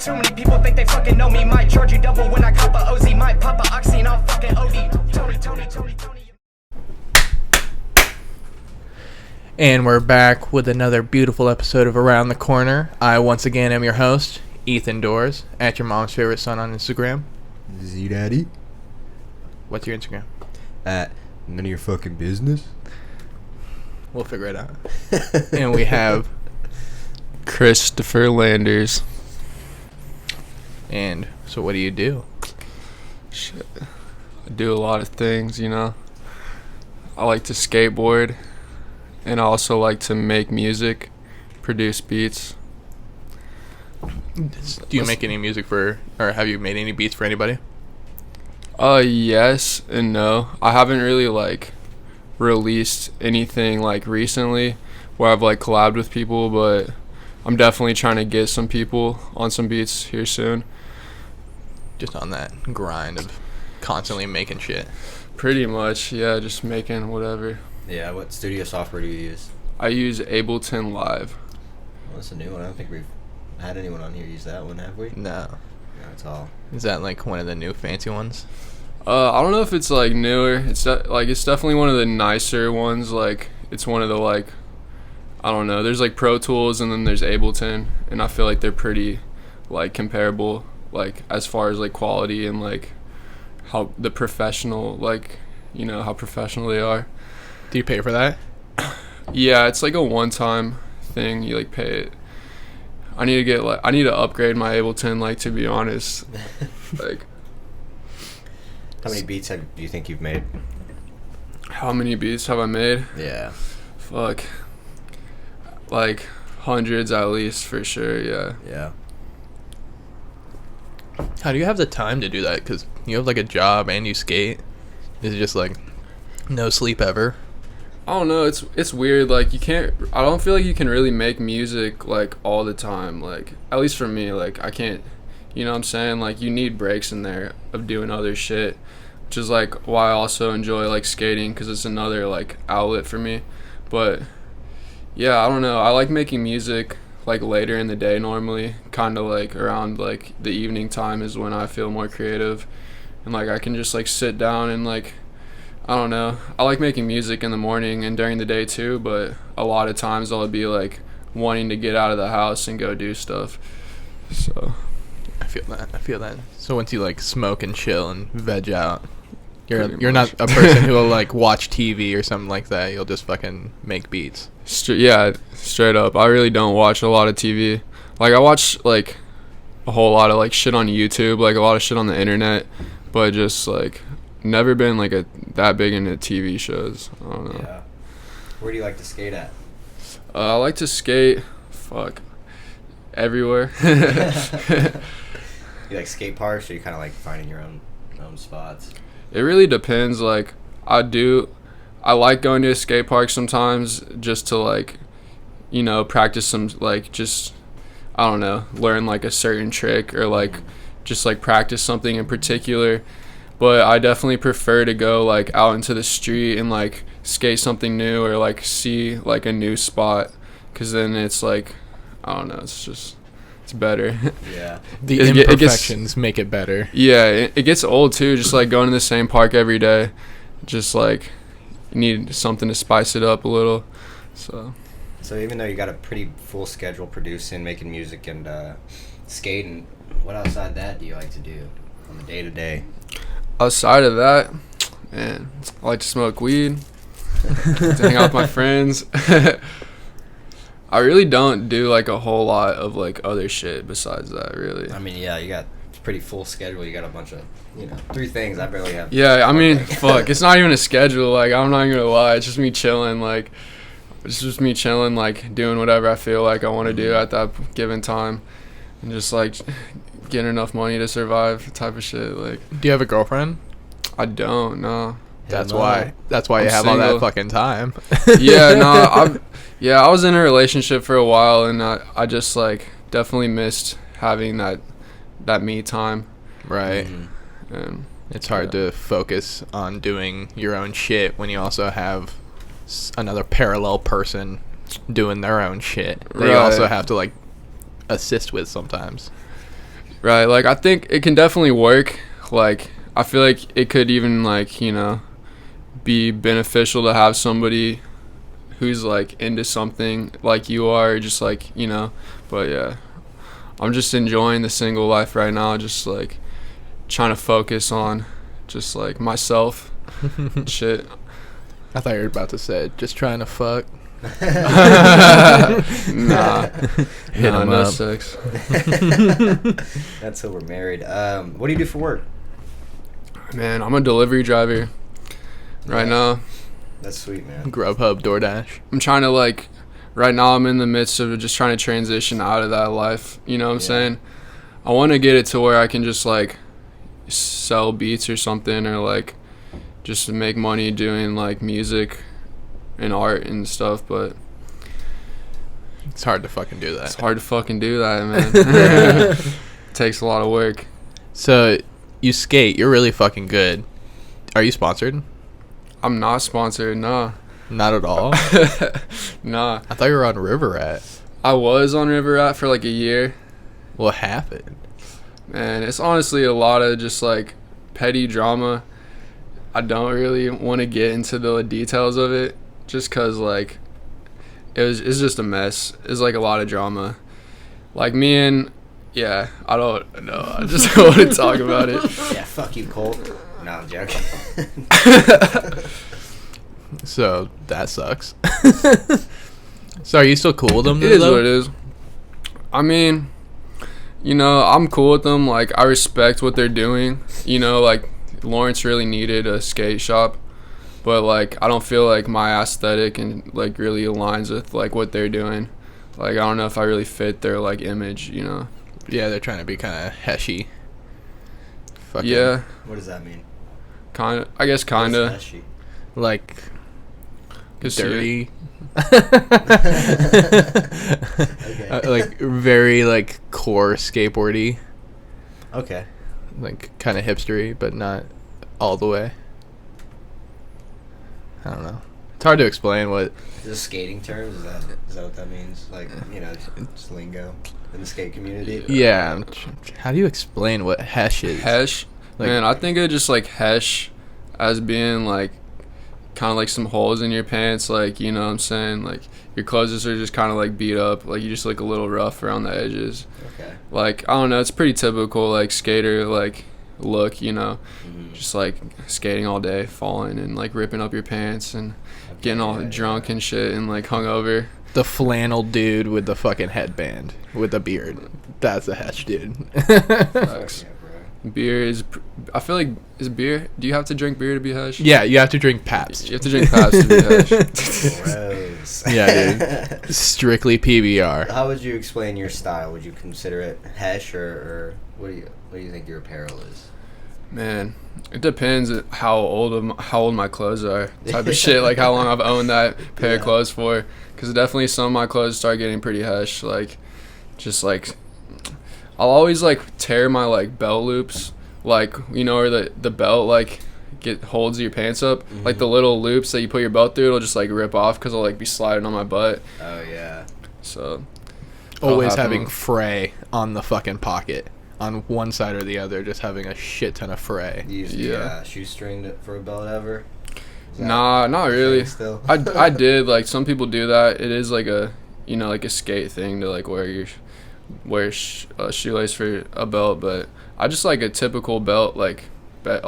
Too many people think they fucking know me. Might charge you double when I cop a OZ. Might pop a oxy and I'll fucking OD. Tony. And we're back with another beautiful episode of Around the Corner. I once again am your host, Ethan Doors, at your mom's favorite son on Instagram. Z-Daddy. What's your Instagram? At none of your fucking business. We'll figure it out. And we have Christopher Landers. And so what do you do? Shit. I do a lot of things, you know. I like to skateboard, and I also like to make music, produce beats. Do you make any music for, or have you made any beats for anybody? Yes and no. I haven't really like released anything like recently where I've like collabed with people, but I'm definitely trying to get some people on some beats here soon. Just on that grind of constantly making shit. Pretty much, yeah, just making whatever. Yeah, what studio software do you use? I use Ableton Live. Well, that's a new one. I don't think we've had anyone on here use that one, have we? No. No, it's all. Is that like one of the new fancy ones? I don't know if it's like newer. It's it's definitely one of the nicer ones. Like it's one of the like, I don't know. There's like Pro Tools and then there's Ableton, and I feel like they're pretty like comparable, like as far as like quality and like how the professional, like, you know, how professional they are. Do you pay for that? Yeah, it's like a one-time thing. You like pay it. I need to upgrade my Ableton, like, to be honest. Like, how many beats do you think you've made? How many beats have I made? Yeah. Fuck. Like hundreds at least, for sure. Yeah. Yeah. How do you have the time to do that? Because you have like a job and you skate. Is it just like no sleep ever? I don't know. It's weird. Like I don't feel like you can really make music like all the time. Like at least for me, like I can't. You know what I'm saying? Like you need breaks in there of doing other shit, which is like why I also enjoy like skating, because it's another like outlet for me. But yeah, I don't know. I like making music like later in the day normally, kind of like around like the evening time is when I feel more creative, and like I can just like sit down and like, I don't know. I like making music in the morning and during the day too, but a lot of times I'll be like wanting to get out of the house and go do stuff. So I feel that. So once you like smoke and chill and veg out, Pretty you're much. not a person who will like watch TV or something like that. You'll just fucking make beats. Yeah, straight up. I really don't watch a lot of TV. Like I watch like a whole lot of like shit on YouTube, like a lot of shit on the internet, but just like never been like that big into TV shows. I don't know. Yeah. Where do you like to skate at? I like to skate. Everywhere. You like skate parks, or you kind of like finding your own spots? It really depends. Like I like going to a skate park sometimes just to like, you know, practice some like just, I don't know, learn like a certain trick or like just like practice something in particular. But I definitely prefer to go like out into the street and like skate something new or like see like a new spot, because then it's like, I don't know, it's better. Yeah. The It imperfections make it better. Yeah, it gets old too, just like going to the same park every day. Just like you need something to spice it up a little. So even though you got a pretty full schedule producing, making music, and skating, what outside that do you like to do on the day-to-day? outside of that, man, I like to smoke weed, to hang out with my friends. I really don't do like a whole lot of like other shit besides that, really. I mean, yeah, you got a pretty full schedule. You got a bunch of, 3 things. I barely have. Yeah, I mean, fuck, it's not even a schedule. Like, I'm not even gonna lie. It's just me chilling. Like, doing whatever I feel like I want to do at that given time, and just like getting enough money to survive, type of shit. Like, Do you have a girlfriend? I don't know. That's no. why you I'm have all that single. fucking time. Yeah, no, I was in a relationship for a while, and I just like definitely missed having that me time. Right. Mm-hmm. And It's hard to focus on doing your own shit when you also have another parallel person doing their own shit that you Right. also have to like assist with sometimes. Right, like I think it can definitely work. Like I feel like it could even like, you know, be beneficial to have somebody who's like into something like you are, just like, you know. But yeah, I'm just enjoying the single life right now, just like trying to focus on just like myself. Shit. I thought you were about to say just trying to fuck. Nah. Hit 'em no up. sex. That's who we're married. What do you do for work? Man, I'm a delivery driver right now. That's sweet, man. Grubhub, DoorDash. I'm trying to like, right now I'm in the midst of just trying to transition out of that life. You know what I'm saying? I want to get it to where I can just like sell beats or something, or like just to make money doing like music and art and stuff, but It's hard to fucking do that. it's hard to fucking do that, man. Takes a lot of work. So, you skate. You're really fucking good. Are you sponsored? I'm not sponsored, nah. Not at all? Nah. I thought you were on River Rat. I was on River Rat for like a year. What happened? Man, it's honestly a lot of just like petty drama. I don't really want to get into the details of it, just cause like it's just a mess. It's like a lot of drama. Like me and I don't know. I just don't want to talk about it. Yeah, fuck you, Colt. No, I'm joking. So, that sucks. So, are you still cool with them? It is what it is. I mean, you know, I'm cool with them. Like, I respect what they're doing. You know, like, Lawrence really needed a skate shop. But, like, I don't feel like my aesthetic and, like, really aligns with, like, what they're doing. Like, I don't know if I really fit their, like, image, you know? Yeah, they're trying to be kind of heshy. Fucking, Yeah, What does that mean? kind of. I guess kind of. What's heshy? like, dirty. Okay. Like, very, like, core skateboardy. Okay. Like, kind of hipstery, but not all the way. I don't know. It's hard to explain what... Is this skating terms? Is that what that means? Like, you know, just lingo in the skate community? Yeah. How do you explain what Hesh is? Hesh? Like- Man, I think of just, like, Hesh as being, like, kind of like some holes in your pants. Like, you know what I'm saying? Like, your clothes are just kind of, like, beat up. Like, you just look a little rough around the edges. Okay. Like, I don't know. It's pretty typical, like, skater, like, look, you know? Mhm. Just, like, skating all day, falling and, like, ripping up your pants and getting all drunk and shit and, like, hungover. The flannel dude with the fucking headband with the beard. That's a Hesh dude. Facts. Yeah, bro. Beer is... I feel like... Is beer... Do you have to drink beer to be Hesh? Yeah, you have to drink Pabst. You have to drink Pabst to be Hesh. Gross. Yeah, dude. Strictly PBR. How would you explain your style? Would you consider it Hesh or what do you think your apparel is? Man, it depends how old my clothes are. Type of shit, like how long I've owned that pair of Yeah. clothes for. Because definitely some of my clothes start getting pretty Hesh. Like, just like, I'll always like tear my like belt loops. Like, you know, where the belt like holds your pants up. Mm-hmm. Like the little loops that you put your belt through, it'll just like rip off because I'll like be sliding on my butt. Oh yeah. So Always happen. having fray on the fucking pocket. On one side or the other, just having a shit ton of fray. You use Yeah. shoestring for a belt ever? Is that nah, not a thing really. Still? I did, like, some people do that. It is like a, you know, like a skate thing to like wear a shoelace for a belt, but I just like a typical belt, like a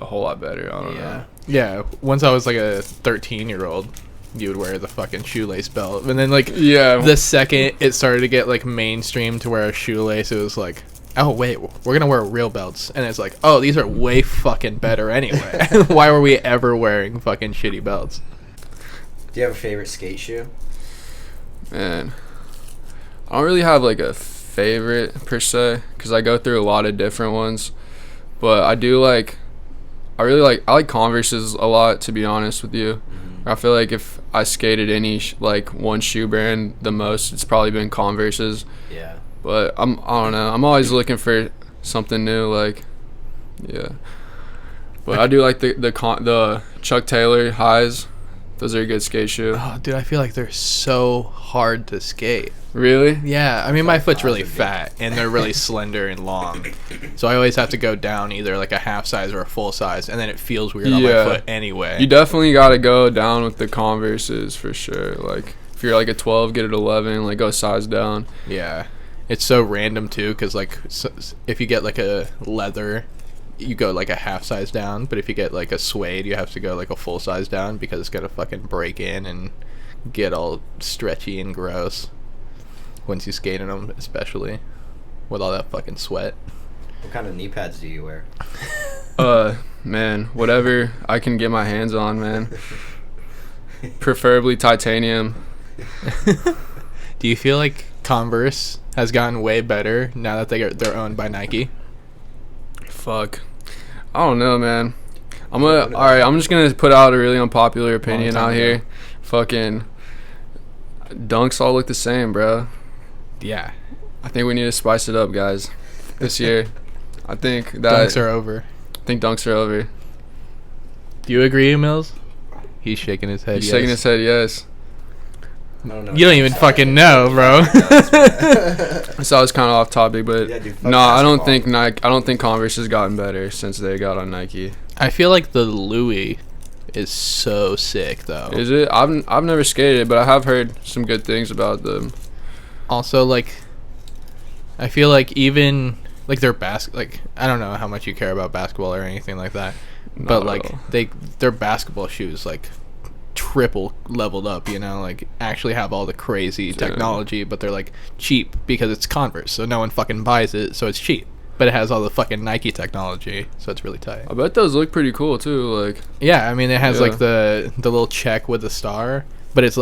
whole lot better. I don't know. Yeah, once I was like a 13-year-old, you would wear the fucking shoelace belt. And then like Yeah. the second it started to get like mainstream to wear a shoelace, it was like, oh wait, we're gonna wear real belts. And it's like, oh, these are way fucking better anyway. Why were we ever wearing fucking shitty belts? Do you have a favorite skate shoe? Man, I don't really have like a favorite per se, because I go through a lot of different ones, but I like Converses a lot, to be honest with you. I feel like if I skated any like one shoe brand the most, it's probably been Converses. Yeah. But I don't know. I'm always looking for something new. Like, yeah. But I do like the Chuck Taylor highs. Those are a good skate shoe. Oh, dude, I feel like they're so hard to skate. Really? Yeah, I mean, my foot's really fat, and they're really slender and long. So I always have to go down either like a half size or a full size, and then it feels weird on my foot anyway. You definitely got to go down with the Converses for sure. Like, if you're like a 12, get it 11, like go size down. Yeah. It's so random, too, because like if you get like a leather, you go like a half size down, but if you get like a suede, you have to go like a full size down because it's gonna fucking break in and get all stretchy and gross once you skate in them, especially with all that fucking sweat. What kind of knee pads do you wear? Man, whatever I can get my hands on, man. Preferably titanium. Do you feel like Converse has gotten way better now that they're owned by Nike? Fuck, I don't know, man. I'm just gonna put out a really unpopular opinion out here. Fucking dunks all look the same, bro. Yeah, I think we need to spice it up, guys, this year. I think dunks are over. I think dunks are over. Do you agree, Mills? He's shaking his head. He's shaking his head, yes. I don't know. You don't even fucking know, bro. So I was kind of off topic, but Yeah, dude, fuck no, I don't basketball. think I don't think Converse has gotten better since they got on Nike. I feel like the Louis is so sick, though. Is it? I've never skated, but I have heard some good things about them. Also, like, I feel like even like their like I don't know how much you care about basketball or anything like that, Not but at like all. their basketball shoes like triple leveled up, you know, like actually have all the crazy technology, but they're like cheap because it's Converse, so no one fucking buys it, so it's cheap. But it has all the fucking Nike technology, so it's really tight. I bet those look pretty cool too. Like, Yeah, I mean it has Yeah. like the little check with the star, but it's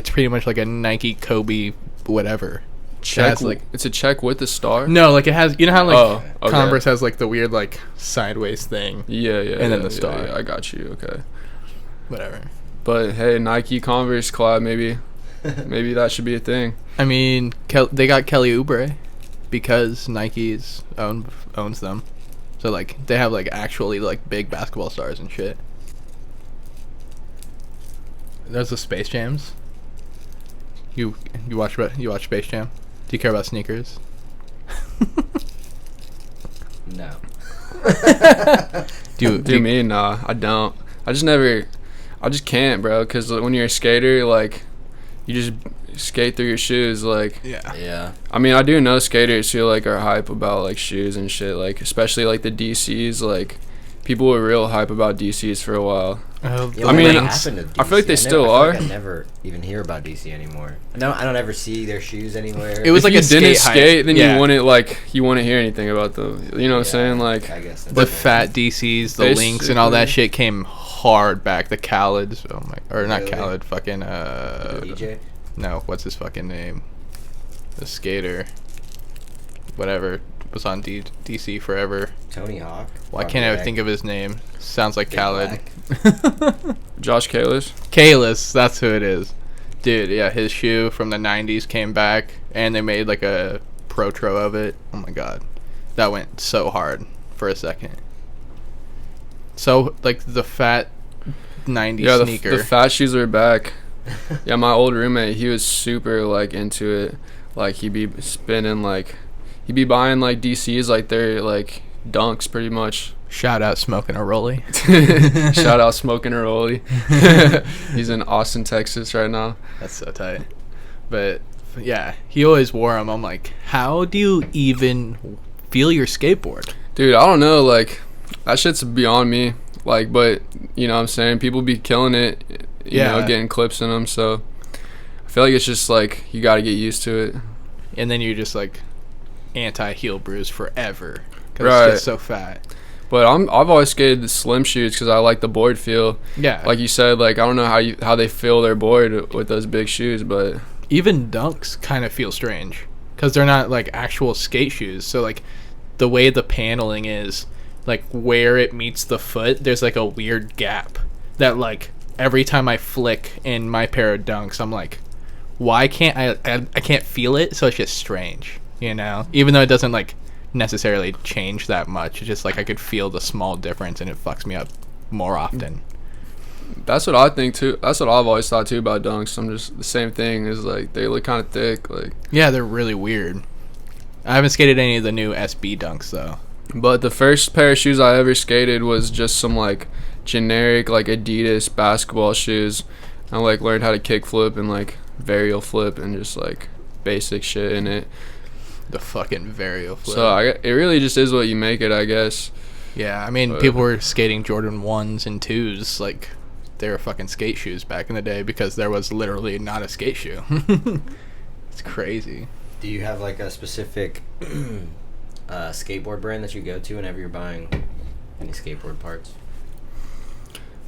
pretty much like a Nike Kobe whatever. check. has, like- It's a check with the star. No, like it has, you know how like Oh, okay. Converse has like the weird like sideways thing. Yeah, And then yeah, the star. Yeah, I got you. Okay. Whatever. But hey, Nike Converse collab, maybe that should be a thing. I mean, they got Kelly Oubre because Nike's owns them, so like they have like actually like big basketball stars and shit. There's the Space Jams. You watch Space Jam? Do you care about sneakers? No. Do me? Nah, I don't. I just can't, bro. Cause when you're a skater, like, you just skate through your shoes. Like, Yeah. Yeah. I mean, I do know skaters who like are hype about like shoes and shit. Like, especially like the DCs. Like, people were real hype about DCs for a while. Yeah, I mean, what happened to I feel like they DC? still I feel are. like I never even hear about DC anymore. I don't ever see their shoes anywhere. It was If like you a didn't skate hype. skate, then Yeah. you wouldn't hear anything about them. You know what I'm saying? Like, I guess The that's fat DCs, the links, and all that Basically. shit came hard back. The Khaled's, or not Really? Khaled, fucking the DJ. no, what's his fucking name? The skater, whatever, was on DC forever. Tony Hawk. Why can't I think of his name? Sounds like Big Khaled. Josh Kalis. Kalis, that's who it is. Dude, yeah, his shoe from the 90s came back, and they made like a protro of it. Oh my god. That went so hard for a second. So, like, the fat 90s Yeah, sneaker. the fat shoes are back. Yeah, my old roommate, he was super like into it. Like, he'd be spinning like, he'd be buying like DCs like they're like dunks pretty much. Shout out Smoking a Rolly. Shout out Smoking a Rolly. He's in Austin, Texas right now. That's so tight. But, yeah, he always wore them. I'm like, how do you even feel your skateboard? Dude, I don't know, like, that shit's beyond me. Like, but, you know what I'm saying? People be killing it, you Yeah. know, getting clips in them, so I feel like it's just, like, you gotta get used to it. And then you're just like anti-heel bruise forever. Because Right. it's just so fat. But I've always skated the slim shoes because I like the board feel. Yeah. Like you said, like, I don't know how they feel their board with those big shoes, but even dunks kind of feel strange. Because they're not like actual skate shoes. So like the way the paneling is, like where it meets the foot, there's like a weird gap. That like every time I flick in my pair of dunks, I'm like, why can't I can't feel it, so it's just strange, you know, even though it doesn't like necessarily change that much. It's just like I could feel the small difference, and it fucks me up more often. That's what I think too. That's what I've always thought too about dunks. I'm just the same thing. Is like they look kind of thick. Like Yeah, they're really weird. I haven't skated any of the new SB dunks though. But the first pair of shoes I ever skated was just some like generic like Adidas basketball shoes. I like learned how to kick flip and like varial flip and just like basic shit in it. The fucking varial flip. So it really just is what you make it, I guess. Yeah, I mean, people were skating Jordan 1s and 2s like they were fucking skate shoes back in the day because there was literally not a skate shoe. It's crazy. Do you have like a specific skateboard brand that you go to whenever you're buying any skateboard parts?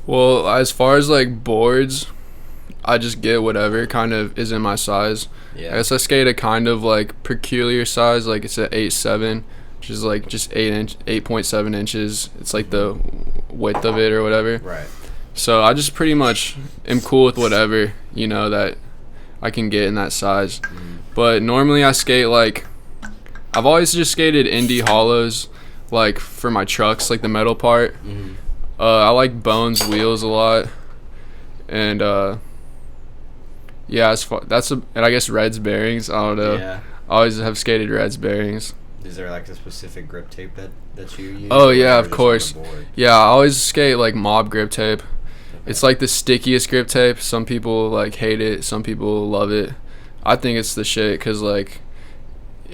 Well, as far as like boards, I just get whatever kind of is in my size. Yeah. I guess I skate a kind of like peculiar size, like it's an 8.7, which is like just 8.7 inches. It's like the width of it or whatever. Right. So I just pretty much am cool with whatever, you know, that I can get in that size. But normally I skate like, I've always just skated indie hollows, like for my trucks, like the metal part. I like Bones wheels a lot, and yeah, and I guess Red's bearings. I don't know. Yeah. I always have skated Red's bearings. Is there like a specific grip tape that you use? Oh or yeah, whatever of just on course. the board? Yeah, I always skate like Mob grip tape. It's like the stickiest grip tape. Some people like hate it. Some people love it. I think it's the shit because like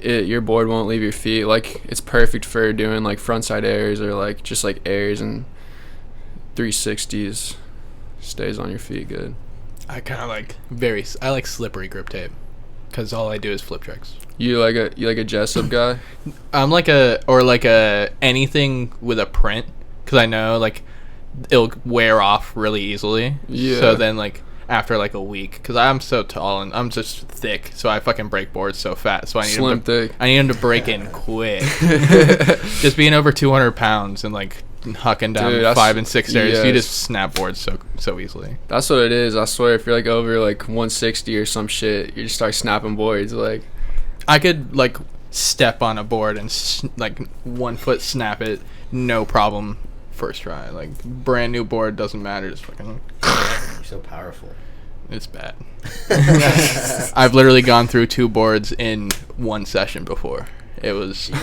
your board won't leave your feet. Like it's perfect for doing like frontside airs or like just like airs and 360s. Stays on your feet good. I kind of like I like slippery grip tape because all I do is flip tricks. You like a Jessup guy? I'm like a anything with a print because I know like it'll wear off really easily. Yeah. So then like after like a week, because I'm so tall and I'm just thick, so I fucking break boards so fast. So I need thick. I need him to break in quick. Just being over 200 pounds and like hucking down 5 and 6 stairs, you just snap boards so easily. That's what it is. I swear, if you're like over like 160 or some shit, you just start snapping boards. Like I could like step on a board and like 1 foot snap it, no problem. First try, like brand new board, doesn't matter, just fucking. You're so powerful. It's bad. I've literally gone through 2 boards in 1 session before. It was Dude,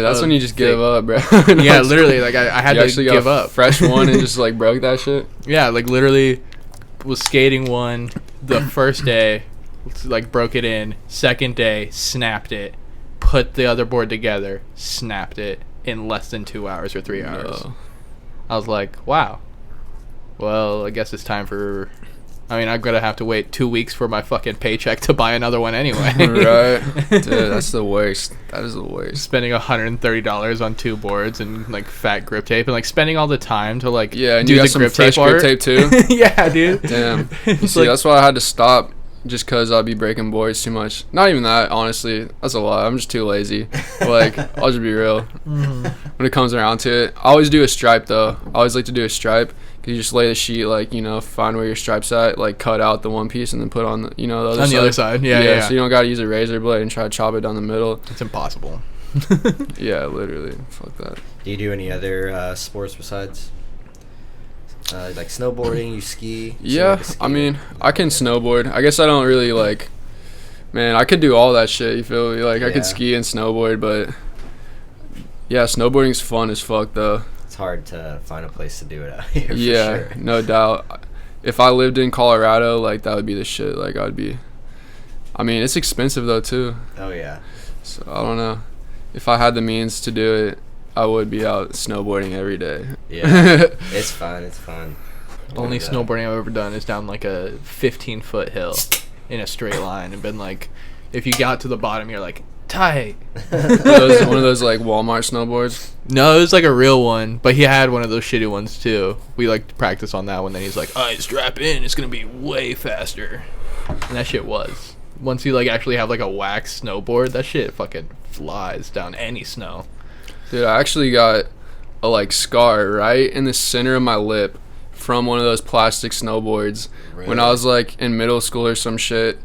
that's when you just give up, bro. Yeah, literally, like I had to give up. Fresh one and just like broke that shit. Yeah, like literally was skating one the first day, like broke it in. Second day, snapped it, put the other board together, snapped it in less than 2 hours or 3 hours. No. I was like, wow. Well, I guess it's time for. I mean, I'm gonna have to wait 2 weeks for my fucking paycheck to buy another one anyway. Right, dude, that's the worst. That is the worst. Spending $130 on 2 boards and like fat grip tape and like spending all the time to like and do you got the some grip fresh tape grip art. tape too. Yeah, dude. Damn. You It's see, like- that's why I had to stop. Just because I'd be breaking boards too much. Not even that, honestly. That's a lot. I'm just too lazy. But, like, I'll just be real. When it comes around to it. I always do a stripe, though. I always like to do a stripe. Because you just lay the sheet, like, you know, find where your stripe's at. Like, cut out the one piece and then put on, the, you know, the other On side. the other side, yeah. So you don't got to use a razor blade and try to chop it down the middle. It's impossible. Yeah, literally. Fuck that. Do you do any other sports besides like snowboarding? You ski? Yeah, I mean, I can snowboard. I guess I don't really like. Man, I could do all that shit. You feel me? Like I Yeah. could ski and snowboard, but yeah, snowboarding's fun as fuck though. It's hard to find a place to do it out here. Yeah, for sure. no doubt. If I lived in Colorado, like that would be the shit. Like I'd be. I mean, it's expensive though too. Oh yeah. So I don't know. If I had the means to do it, I would be out snowboarding every day. Yeah. It's fun. It's fun. Only And, snowboarding I've ever done is down like a 15-foot hill in a straight line and been like, if you got to the bottom, you're like, tight. One of those like Walmart snowboards. No, it was like a real one, but he had one of those shitty ones too. We like to practice on that one. Then he's like, "Alright, strap in. It's gonna be way faster," and that shit was. Once you like actually have like a wax snowboard, that shit fucking flies down any snow. Dude, I actually got a like scar right in the center of my lip from one of those plastic snowboards when I was like in middle school or some shit.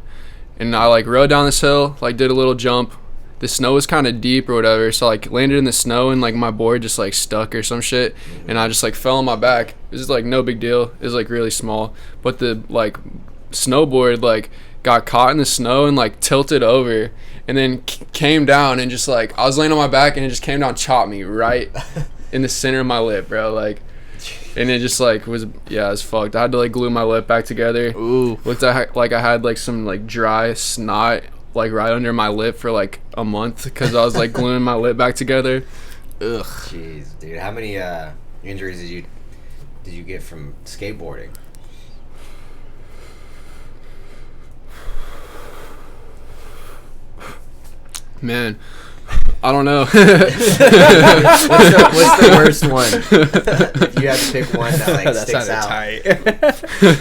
And I like rode down this hill, like did a little jump, the snow was kind of deep or whatever, so like landed in the snow and like my board just like stuck or some shit, and I just like fell on my back. It was like no big deal. It was like really small, but the like snowboard like got caught in the snow and like tilted over, and then came down, and just like I was laying on my back and it just came down, chopped me right in the center of my lip, bro. Like, and it just like was, yeah, it was fucked. I had to like glue my lip back together. Ooh. Looked like I had like some like dry snot like right under my lip for like a month because I was like gluing my lip back together. Ugh. Jeez, dude. How many injuries did you get from skateboarding? Man, I don't know. What's the worst one? If you had to pick one that like That sticks sounded out, tight.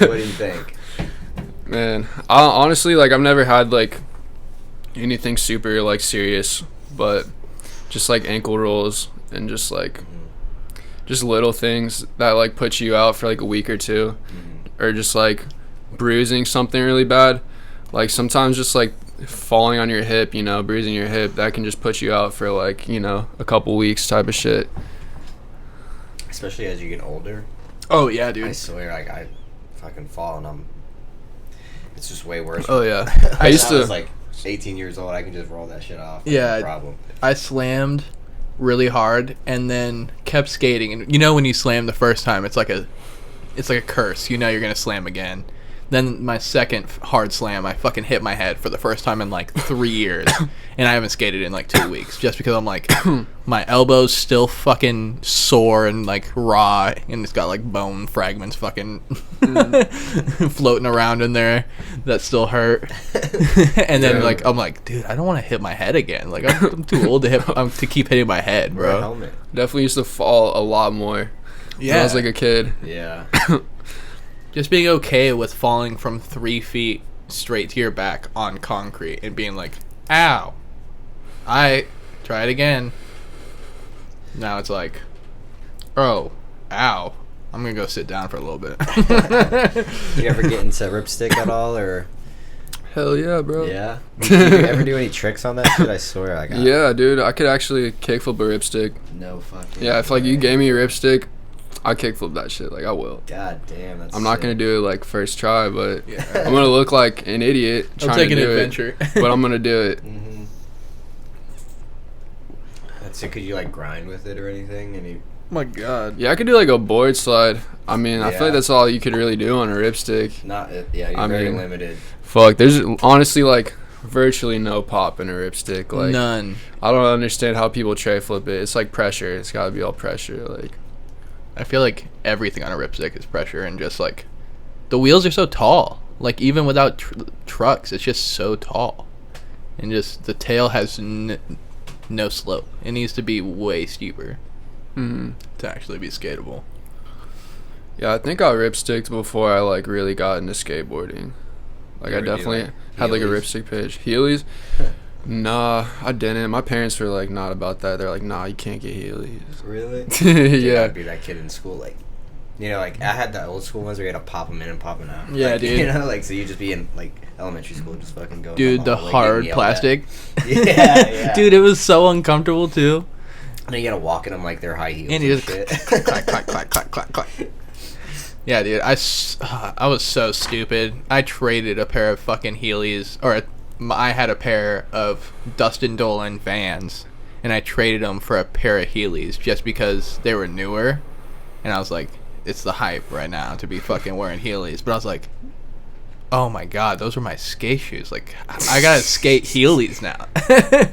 what do you think? Man, I honestly like I've never had like anything super like serious, but just like ankle rolls and just like just little things that like put you out for like a week or two, or just like bruising something really bad. Like sometimes just like falling on your hip, you know, bruising your hip, that can just put you out for like, you know, a couple weeks type of shit. Especially as you get older. Oh yeah, dude. I swear, like I fucking fall and it's just way worse. Oh yeah. I used to was like 18 years old. I can just roll that shit off. Yeah. No problem. I slammed really hard and then kept skating, and you know when you slam the first time, it's like a curse. You know you're gonna slam again. Then my second hard slam, I fucking hit my head for the first time in like 3 years, and I haven't skated in like 2 weeks just because I'm like, my elbow's still fucking sore and like raw, and it's got like bone fragments fucking floating around in there that still hurt. And then like I'm like, dude, I don't want to hit my head again. Like I'm too old to keep hitting my head, Wear a bro. helmet. definitely used to fall a lot more when I was like a kid. Yeah. Just being okay with falling from 3 feet straight to your back on concrete and being like, ow. I try it again. Now it's like, oh, ow. I'm going to go sit down for a little bit. Did you ever get into Ripstick at all, or? Hell yeah, bro. Yeah. Did you ever do any tricks on that shit? I swear I got. Yeah, dude, I could actually kickflip a ripstick. No fucking. Yeah, if like you gave me a ripstick, I kickflip that shit. Like I will. God damn, that's. I'm not sick. gonna do it like first try, but Yeah. I'm gonna look like an idiot I'll trying take to an do adventure. it. But I'm gonna do it. Mhm. That's it. Could you like grind with it or anything? Any? My God. Yeah, I could do like a board slide. I mean, I feel Yeah. like that's all you could really do on a ripstick. Not. Yeah, you're I very mean, limited. Fuck, there's honestly like virtually no pop in a ripstick. Like None. I don't understand how people tray flip it. It's like pressure. It's gotta be all pressure. Like I feel like everything on a ripstick is pressure, and just like the wheels are so tall. Like even without trucks, it's just so tall, and just the tail has no slope. It needs to be way steeper to actually be skatable. yeah, I think I ripsticked before I like really got into skateboarding. Like You I ever do, definitely like, had like a Healies? ripstick page. Healies? Nah, I didn't. My parents were like not about that. They're like, nah, you can't get Healies. Really? Dude, Yeah. I'd be that kid in school, like, you know, like I had the old school ones where you had to pop them in and pop them out. Yeah, Like, dude. You know, like so you just be in like elementary school, just fucking going. Dude, the hard plastic. Yeah, yeah. Dude, it was so uncomfortable too. And then you gotta walk in them like they're high heels And and, you just shit. clack, clack, clack, clack, clack, clack. Yeah, dude, I was so stupid. I traded a pair of fucking Healies, I had a pair of Dustin Dolan Vans, and I traded them for a pair of Healies just because they were newer, and I was like, it's the hype right now to be fucking wearing Healies. But I was like, oh my God, those were my skate shoes. Like, I gotta skate Healies now.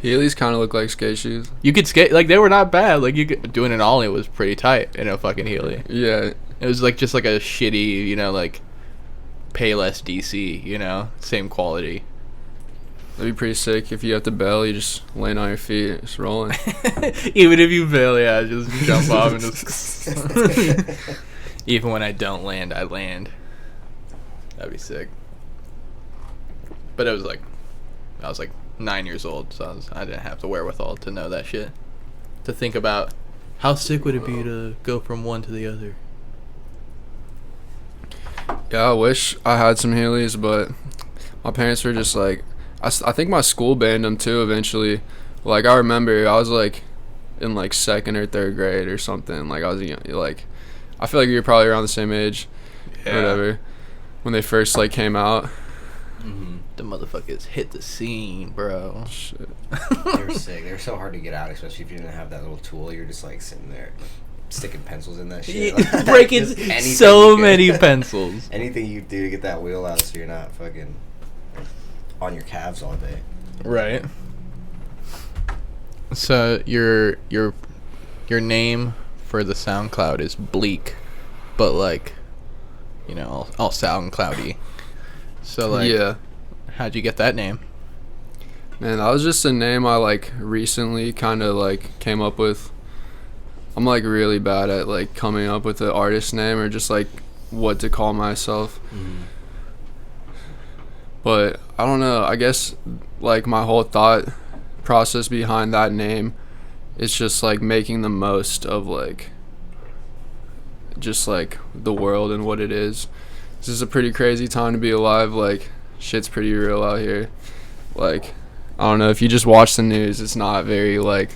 Healies kind of look like skate shoes. You could skate, like, they were not bad. Like, doing an ollie was pretty tight in a fucking Healie. Yeah. It was like just like a shitty, you know, like Payless DC, you know, same quality. That'd be pretty sick if you have to bail, you just land on your feet, just rolling. Even if you fail, yeah, just jump off and just. Even when I don't land, I land. That'd be sick. But it was like, I was like 9 years old, so I didn't have the wherewithal to know that shit. To think about how sick would it be to go from one to the other. Yeah, I wish I had some Healies, but my parents were just like, I think my school banned them too eventually. Like, I remember I was like in like 2nd or 3rd grade or something. Like, I was young, like, I feel like you're probably around the same age, or whatever, when they first like came out. Mm-hmm. The motherfuckers hit the scene, bro. Shit. They were sick. They were so hard to get out, especially if you didn't have that little tool. You're just like sitting there, sticking pencils in that shit. Like, Breaking just anything so you could- many pencils. Anything you do to get that wheel out, so you're not fucking on your calves all day. Right. So your name for the SoundCloud is Bleak, but like, you know, all SoundCloudy. So like, Yeah. how'd you get that name? Man, that was just a name I like recently kind of like came up with. I'm like really bad at like coming up with an artist name or just like what to call myself. Mm-hmm. But I don't know. I guess like my whole thought process behind that name is just like making the most of like just like the world and what it is. This is a pretty crazy time to be alive. Like, shit's pretty real out here. Like, I don't know, if you just watch the news, it's not very like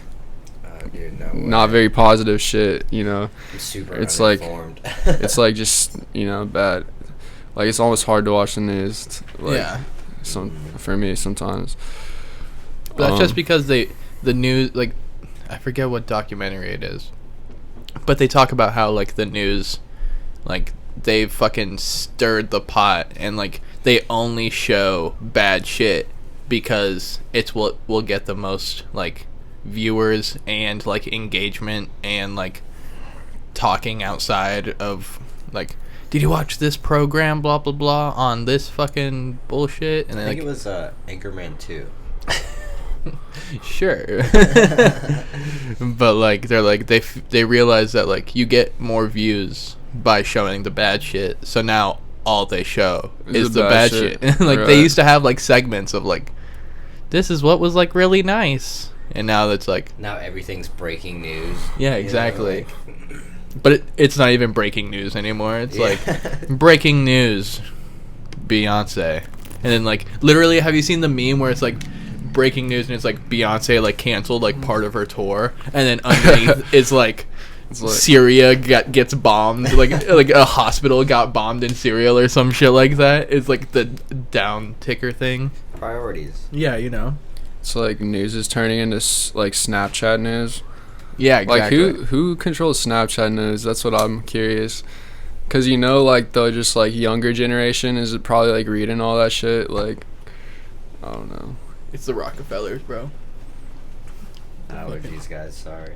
Dude, no way. not very positive shit, you know. I'm super it's like uninformed. it's like just, you know, bad. Like, it's almost hard to watch the news. Like, Yeah. For me sometimes. But that's just because the news, like, I forget what documentary it is, but they talk about how like the news, like, they fucking stirred the pot and like they only show bad shit because it's what will get the most like viewers and like engagement and like talking outside of like, did you watch this program blah blah blah on this fucking bullshit? And I then, think like, it was Anchorman 2. sure. But like they're like they realize that like you get more views by showing the bad shit, so now all they show is the bad shit. Like, right. They used to have like segments of like, this is what was like really nice, and now it's like, Now everything's breaking news. yeah, you know, exactly. like- But it's not even breaking news anymore. It's Yeah. like, breaking news, Beyonce. And then like, literally, have you seen the meme where it's like breaking news and it's like Beyonce like canceled like part of her tour, and then underneath it's like, It's like, Syria gets bombed, like a hospital got bombed in Syria or some shit like that. It's like the down ticker thing. Priorities. Yeah, you know. it's like news is turning into like Snapchat news. Yeah, exactly. Like, who controls Snapchat news? That's what I'm curious. Cause, you know, like the just like younger generation is probably like reading all that shit. Like, I don't know. It's the Rockefellers, bro. Allergies, guys. Sorry.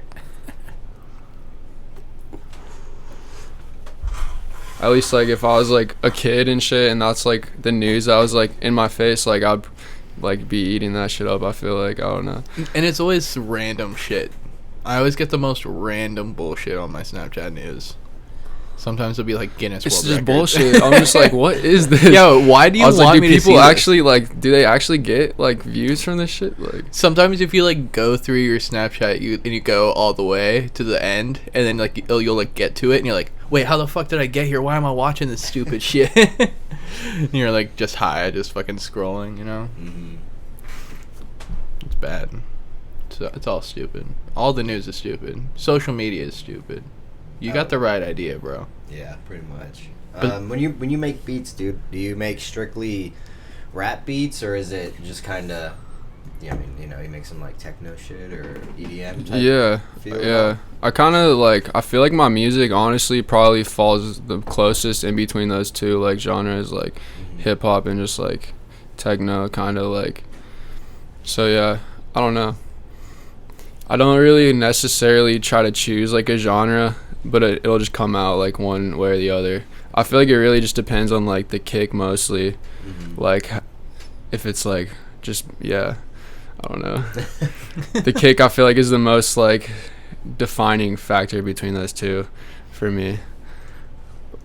At least like if I was like a kid and shit, and that's like the news that was like in my face, like I'd like be eating that shit up. I feel like, I don't know. And it's always random shit. I always get the most random bullshit on my Snapchat news. Sometimes it'll be like Guinness It's World just Record. bullshit. I'm just like, what is this? Yo, why do you I was want like, me do to see people this? actually like? Do they actually get like views from this shit? Like, Sometimes if you like go through your Snapchat and you go all the way to the end, and then like you'll like get to it and you're like, wait, how the fuck did I get here? Why am I watching this stupid shit? And you're like just high, just fucking scrolling, you know? Mm-hmm. It's bad. It's all stupid. All the news is stupid. Social media is stupid. You got the right idea, bro. Yeah, pretty much. But- When you make beats, dude, do you make strictly rap beats, or is it just kind of, yeah, I mean, you know, you make some like techno shit or EDM type? yeah, feel yeah. I kind of like. I feel like my music honestly probably falls the closest in between those two like genres, like hip hop and just like techno, kind of like. So yeah, I don't know. I don't really necessarily try to choose like a genre, but it'll just come out like one way or the other. I feel like it really just depends on like the kick mostly. Mm-hmm. Like if it's like just, yeah, I don't know. The kick I feel like is the most like defining factor between those two for me.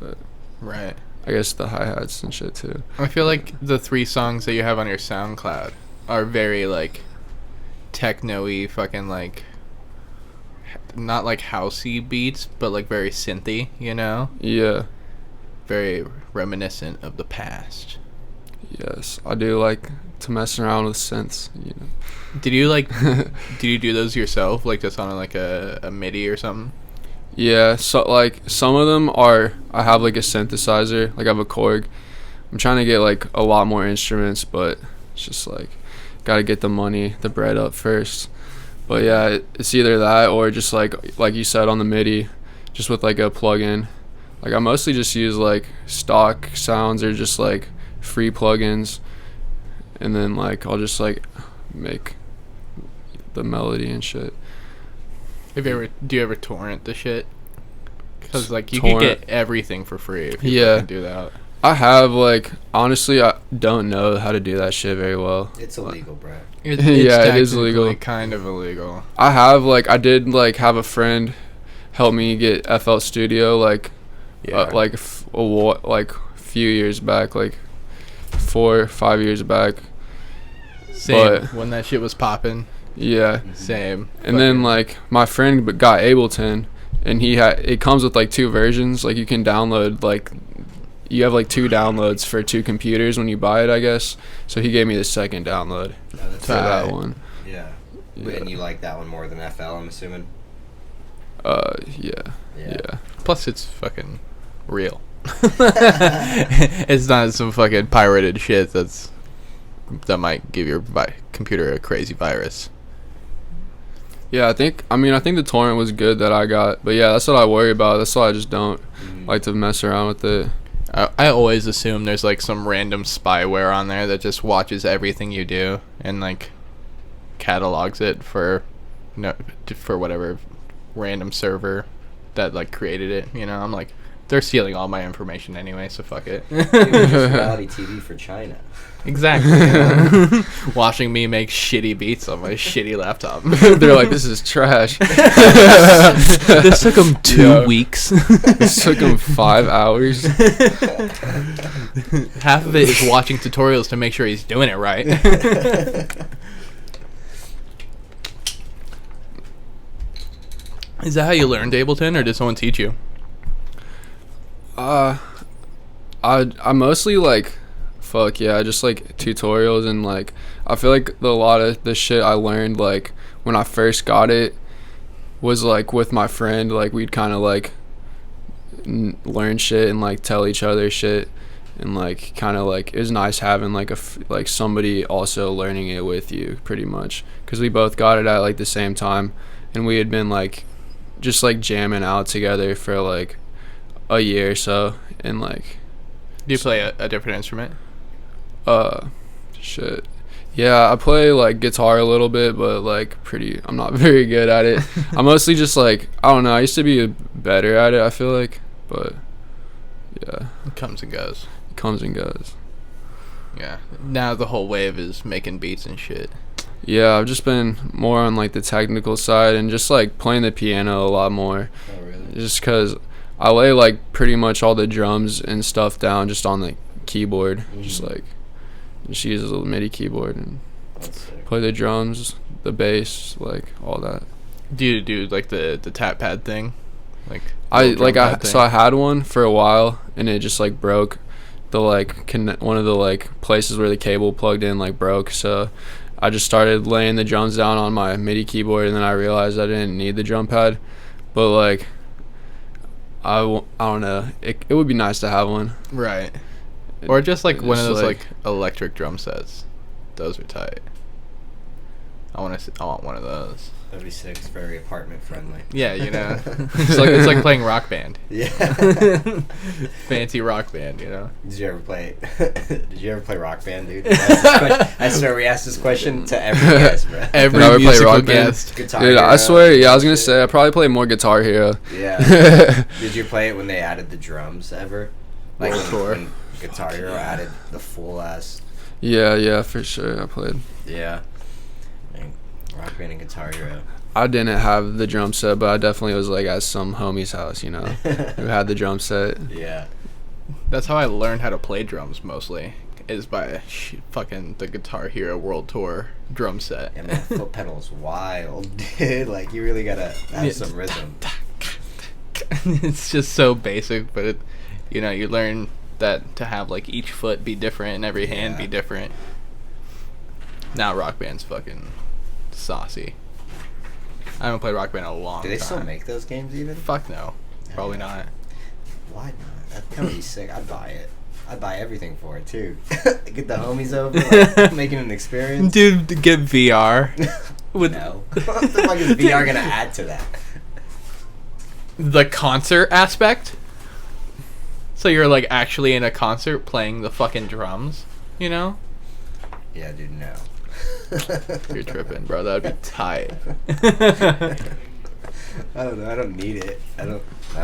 But Right. I guess the hi-hats and shit too. I feel like the 3 songs that you have on your SoundCloud are very like techno-y, fucking like, not like housey beats, but like very synthy, you know? Yeah. Very reminiscent of the past. Yes, I do like to mess around with synths. You know. Did you like? Did you do those yourself, like just on like a MIDI or something? Yeah, so like some of them are. I have like a synthesizer, like I have a Korg. I'm trying to get like a lot more instruments, but it's just like gotta get the money, the bread up first. But yeah, it's either that or just like you said on the MIDI, just with like a plugin. Like I mostly just use like stock sounds or just like free plugins, and then like I'll just like make the melody and shit. Do you ever torrent the shit? Because like you Torrent. can get everything for free if you Yeah. can do that. I have like honestly I don't know how to do that shit very well. It's illegal, bro. It's Yeah, it is technically illegal. Kind of illegal. I did like have a friend help me get FL Studio like like like a few years back, like 4 or 5 years back. Same. But- When that shit was popping. Yeah. Same. And then like my friend got Ableton, and it comes with like 2 versions. Like you can download like you have like 2 downloads for 2 computers when you buy it, I guess. So he gave me the second download That's for that Tight. one. Yeah. Yeah. And you like that one more than FL, I'm assuming? Yeah. Yeah. Plus, it's fucking real. It's not some fucking pirated shit that might give your computer a crazy virus. Yeah, I think the torrent was good that I got, but yeah, that's what I worry about. That's why I just don't like to mess around with it. I always assume there's like some random spyware on there that just watches everything you do and like catalogs it for whatever random server that like created it. You know, I'm like, they're stealing all my information anyway, so fuck it. It was just reality TV for China. Exactly. You know? Watching me make shitty beats on my shitty laptop. They're like, this is trash. This took them 2 weeks. This took him 5 hours. Half of it is watching tutorials to make sure he's doing it right. Is that how you learned Ableton, or did someone teach you? I mostly like, fuck yeah, just like tutorials, and like I feel like a lot of the shit I learned like when I first got it was like with my friend. Like we'd kind of like learn shit and like tell each other shit, and like kind of like it was nice having like like somebody also learning it with you, pretty much, because we both got it at like the same time, and we had been like just like jamming out together for like a year or so. And like, Do you play a different instrument? Shit, yeah, I play like guitar a little bit, but like I'm not very good at it. I'm mostly just like, I don't know, I used to be better at it, I feel like, but yeah, It comes and goes. it comes and goes. Yeah. Now the whole wave is making beats and shit. Yeah, I've just been more on like the technical side and just like playing the piano a lot more, Oh, really? just because I lay like pretty much all the drums and stuff down just on the keyboard, just like just use a little MIDI keyboard and That's sick. play the drums, the bass, like all that. Do you do like the tap pad thing? Like So I had one for a while and it just like broke. The like one of the like places where the cable plugged in like broke, so I just started laying the drums down on my MIDI keyboard, and then I realized I didn't need the drum pad. But like I don't know, it would be nice to have one. Right. Or just like one of Just, those like electric drum sets. Those are tight. I want one of those. That'd be sick. It's very apartment friendly. Yeah, you know. It's like playing Rock Band. Yeah. Fancy Rock Band, you know. Did you ever play? Did you ever play Rock Band, dude? I swear we asked this question to every guest, bro. Every Did I ever play musical Rock Band? guest. Guitar Dude, I Hero, swear, yeah, I was gonna say I probably play more Guitar Hero. Yeah. Did you play it when they added the drums ever? Like World Tour. when Guitar Hero added the full ass. Yeah, for sure, I played. Yeah. Man, Rock Band and Guitar Hero. I didn't have the drum set, but I definitely was like at some homie's house, you know, who had the drum set. Yeah. That's how I learned how to play drums mostly. Is by fucking the Guitar Hero World Tour drum set. And man, foot pedal's wild, dude. Like you really gotta have Yeah. some rhythm. It's just so basic, but you learn that to have like each foot be different and every hand be different. Now Rock Band's fucking saucy. I haven't played Rock Band in a long time. Do they still make those games even? Fuck no. Probably not. Why not? That'd kind of be sick. I'd buy it. I'd buy everything for it too. Get the homies over, like, making an experience. Dude, get VR. No. What the fuck is VR gonna add to that? The concert aspect? So you're like actually in a concert playing the fucking drums, you know? Yeah, dude, no. You're tripping, bro. That'd be tight. I don't know. I don't need it. I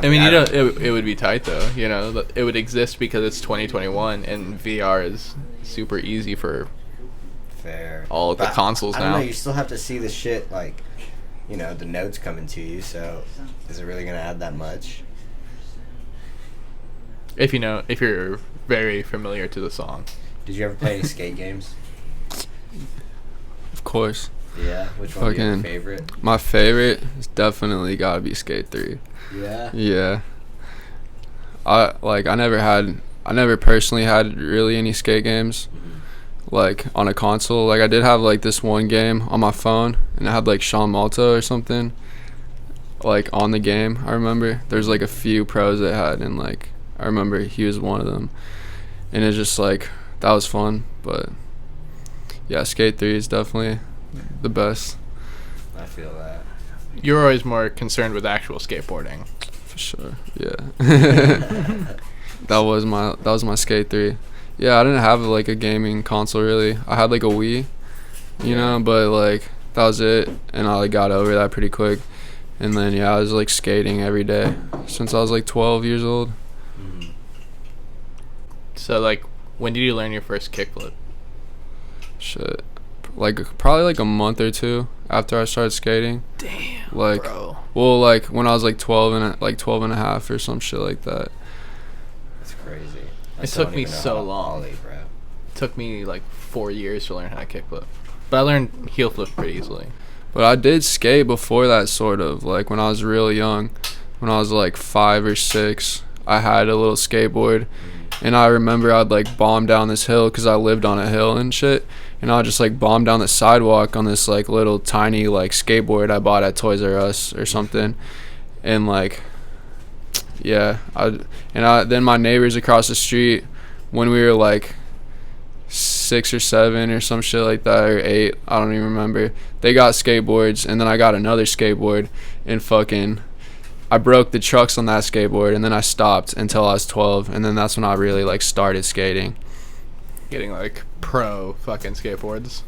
mean, you know, it would be tight though. You know, it would exist because it's 2021 and VR is super easy for fair. all of the consoles I don't now. know. You still have to see the shit, like, you know, the notes coming to you. So, is it really gonna add that much? If you're very familiar to the song. Did you ever play any skate games? Of course. Yeah. Which one is your favorite? My favorite is definitely gotta be Skate 3. Yeah. Yeah. I never personally had really any skate games like on a console. Like I did have like this one game on my phone and it had like Sean Malto or something like on the game. I remember there's like a few pros that had, and like I remember he was one of them, and it's just like that was fun. But yeah, Skate 3 is definitely the best. I feel that. You're always more concerned with actual skateboarding. For sure, yeah. that was my Skate 3. Yeah, I didn't have like a gaming console really. I had like a Wii, you know, but like that was it, and I like got over that pretty quick. And then yeah, I was like skating every day since I was like 12 years old. Mm-hmm. So like, when did you learn your first kickflip? Shit, like probably like a month or two after I started skating. Damn, like, bro. Well, like when I was like 12 and a half or some shit like that. That's crazy. It took me so long. Ollie, bro. It took me like 4 years to learn how to kickflip, but I learned heel flip pretty easily. But I did skate before that, sort of like when I was real young. When I was like 5 or 6, I had a little skateboard, and I remember I'd like bomb down this hill because I lived on a hill and shit, and I'd just like bomb down the sidewalk on this like little tiny like skateboard I bought at Toys R Us or something, and like yeah, then my neighbors across the street, when we were like 6 or 7 or some shit like that, or 8, I don't even remember, they got skateboards, and then I got another skateboard, and fucking I broke the trucks on that skateboard, and then I stopped until I was 12, and then that's when I really like started skating. Getting like pro fucking skateboards.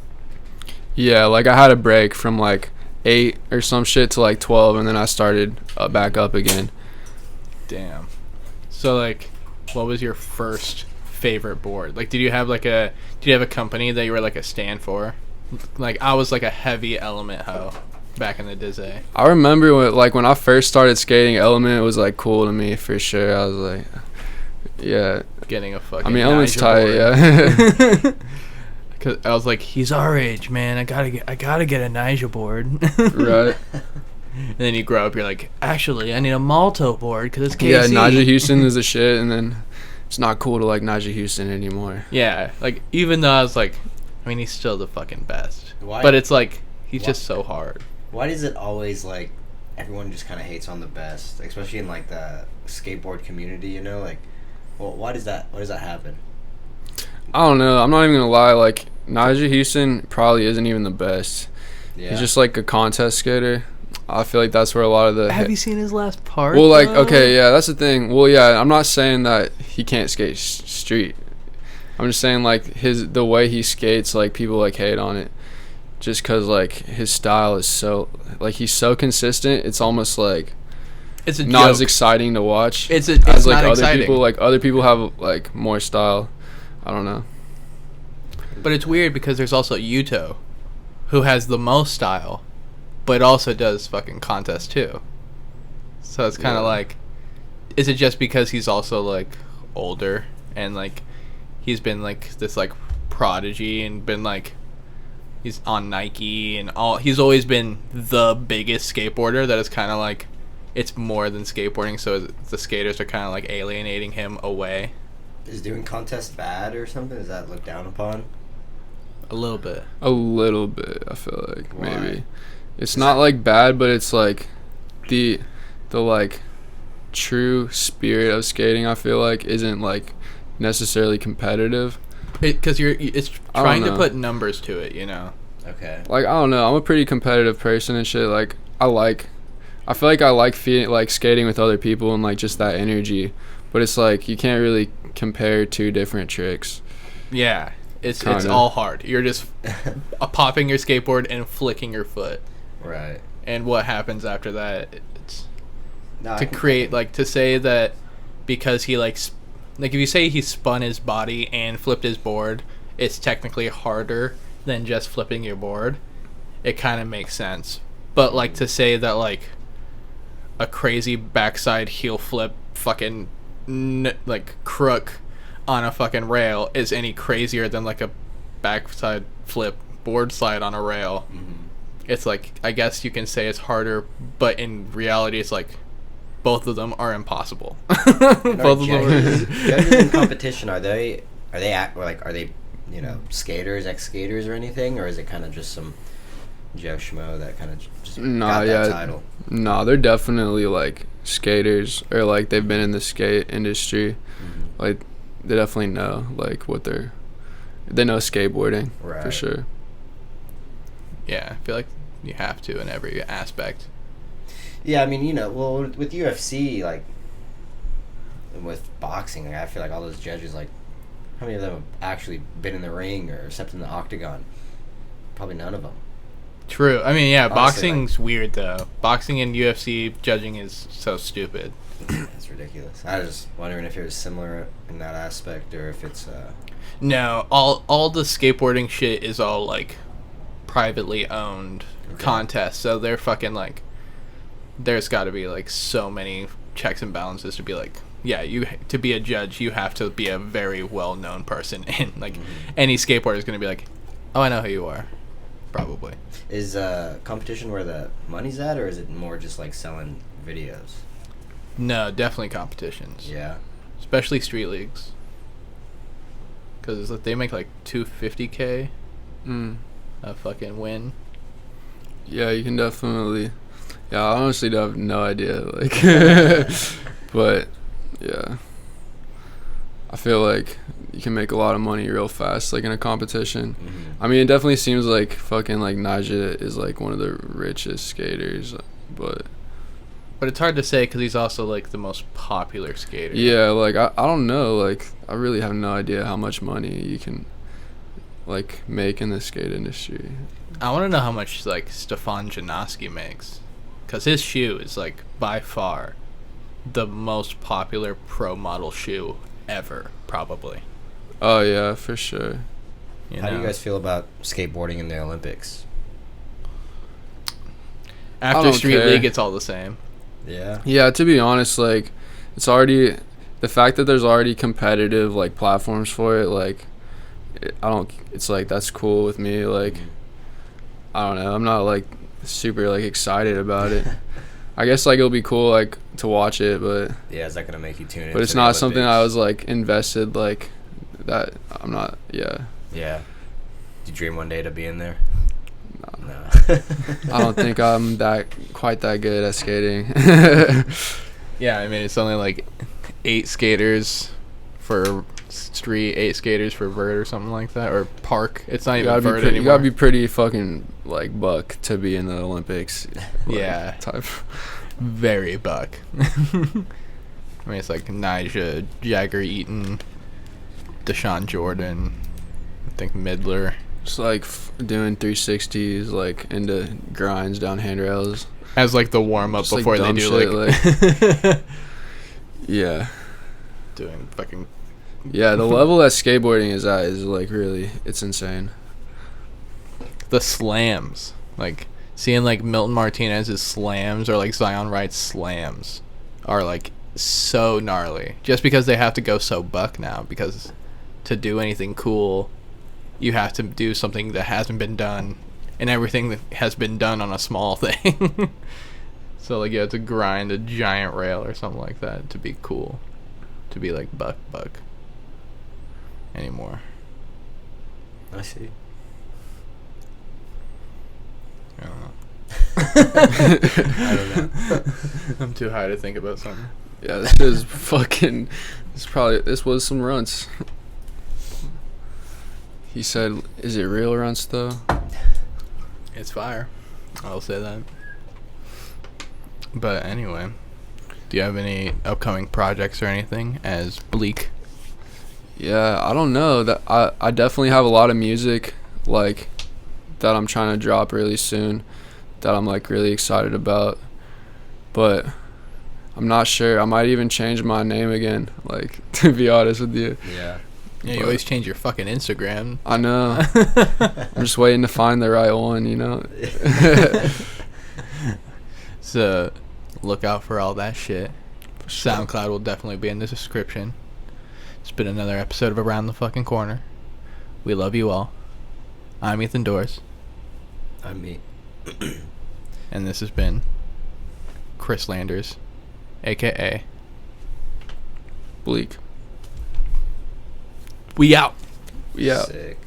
Yeah, like I had a break from like 8 or some shit to like 12, and then I started back up again. Damn. So like, what was your first favorite board? Like, did you have a company that you were like a stand for? Like, I was like a heavy Element hoe back in the day. I remember when I first started skating, Element was like cool to me for sure. I was like, yeah, getting a fucking, I mean, Element's tight, board. yeah. Cause I was like, he's our age, man. I gotta get a Nigel board. Right. And then you grow up, you're like, actually, I need a Malto board because it's KC. Yeah, Nigel Houston is a shit, and then it's not cool to like Nigel Houston anymore. Yeah, like, even though I was like, I mean, he's still the fucking best. Why? But it's like, he's just so hard. Why does it always, like, everyone just kind of hates on the best, especially in like the skateboard community, you know? Like, well, why does that happen? I don't know. I'm not even gonna lie. Like, Nigel Houston probably isn't even the best. Yeah. He's just like a contest skater. I feel like that's where a lot of the Have you seen his last part? well, like, though? okay, yeah, that's the thing. Well, yeah, I'm not saying that he can't skate street. I'm just saying like the way he skates, like people like hate on it, just cause like his style is so like he's so consistent. It's almost like it's not joke. as exciting to watch. It's as like not other exciting. people. Like other people have like more style. I don't know. But it's weird because there's also Yuto, who has the most style, but also does fucking contests too. So it's kind of like, is it just because he's also like older and like he's been like this like prodigy and been like he's on Nike and all, he's always been the biggest skateboarder that is kind of like it's more than skateboarding, so the skaters are kind of like alienating him away. Is doing contests bad or something? Is that looked down upon? A little bit. A little bit, I feel like. Why? Maybe. It's not like bad, but it's like the like true spirit of skating, I feel like, isn't like necessarily competitive. Because it's I don't trying to know. put numbers to it, you know. Okay. Like, I don't know, I'm a pretty competitive person and shit. Like, I feel like I like like skating with other people and like just that energy, but it's like you can't really compare two different tricks. Yeah, it's Kinda. all hard. You're just popping your skateboard and flicking your foot, Right. and what happens after that? It's No, I to can- create like to say that because he like if you say he spun his body and flipped his board, it's technically harder than just flipping your board. It kind of makes sense, but like to say that like a crazy backside heel flip fucking like crook on a fucking rail is any crazier than like a backside flip board slide on a rail. It's like, I guess you can say it's harder, but in reality it's like both of them are impossible. And Both are of them are- judges in competition, are they you know, skaters, ex-skaters or anything, or is it kind of just some Joe Schmo that kind of just Nah, got that yeah. title? No, they're definitely like skaters, or like they've been in the skate industry. Like, they definitely know like they know skateboarding for Right. sure. Yeah, I feel like you have to in every aspect. Yeah, I mean, you know, well, with UFC, like, and with boxing, like, I feel like all those judges, like, how many of them have actually been in the ring or stepped in the octagon? Probably none of them. True. I mean, yeah, Honestly, boxing's weird though. Boxing and UFC judging is so stupid. That's ridiculous. I was just wondering if it was similar in that aspect or if it's, No, all the skateboarding shit is all like privately owned Okay. contests. So they're fucking like, there's got to be like so many checks and balances to be like, yeah, to be a judge, you have to be a very well known person, and like any skateboarder is gonna be like, oh, I know who you are, probably. is competition where the money's at, or is it more just like selling videos? No, definitely competitions, Yeah. especially street leagues, because they make like $250K a fucking win. Yeah, you can definitely. Yeah, I honestly have no idea. Like, but yeah, I feel like you can make a lot of money real fast, like in a competition. I mean, it definitely seems like fucking like Nigel is like one of the richest skaters, but But it's hard to say because he's also like the most popular skater. yeah, like I don't know. Like, I really have no idea how much money you can like make in the skate industry. I want to know how much like Stefan Janoski makes, because his shoe is like by far the most popular pro model shoe ever, probably. Oh yeah, for sure. How do you guys feel about skateboarding in the Olympics? After don't Street care. League, it's all the same. Yeah. Yeah, to be honest, like, it's already the fact that there's already competitive like platforms for it. Like, it's like that's cool with me. Like, I don't know. I'm not like super like excited about it. I guess like it'll be cool like to watch it, but Yeah, is that gonna make you tune in? it's not something I was like invested like that. I'm not. Yeah, Yeah. Do you dream one day to be in there? No. I don't think I'm quite that good at skating. Yeah, I mean it's only like 8 skaters for street, 8 skaters for vert or something like that, or park. It's not even vert anymore. You gotta be pretty fucking like buck to be in the Olympics. Like, Yeah. type. Very buck. I mean, it's like Nigel, Jagger Eaton, Deshaun Jordan, I think Midler. Just like doing 360s like into grinds down handrails. As like the warm up Just, like, before they dumb do shit, like Yeah. doing fucking Yeah, the level that skateboarding is at is like really, it's insane. the slams. Like seeing like Milton Martinez's slams or like Zion Wright's slams are like so gnarly. Just because they have to go so buck now, because to do anything cool you have to do something that hasn't been done, and everything that has been done on a small thing. So like you have to grind a giant rail or something like that to be cool, to be like buck. anymore. I see. I don't know. I don't know. I'm too high to think about something. Yeah, this is fucking. This was some runts. He said, "Is it real runts though?" It's fire. I'll say that. But anyway, do you have any upcoming projects or anything as Bleak? Yeah, I don't know. That I definitely have a lot of music like that I'm trying to drop really soon that I'm like really excited about. But I'm not sure. I might even change my name again, like, to be honest with you. Yeah. Yeah, you always change your fucking Instagram. I know. I'm just waiting to find the right one, you know. So look out for all that shit. Sure. SoundCloud will definitely be in the description. It's been another episode of Around the Fucking Corner. We love you all. I'm Ethan Doors. I'm me. And this has been Chris Landers, a.k.a. Bleak. We out. Yeah. Sick.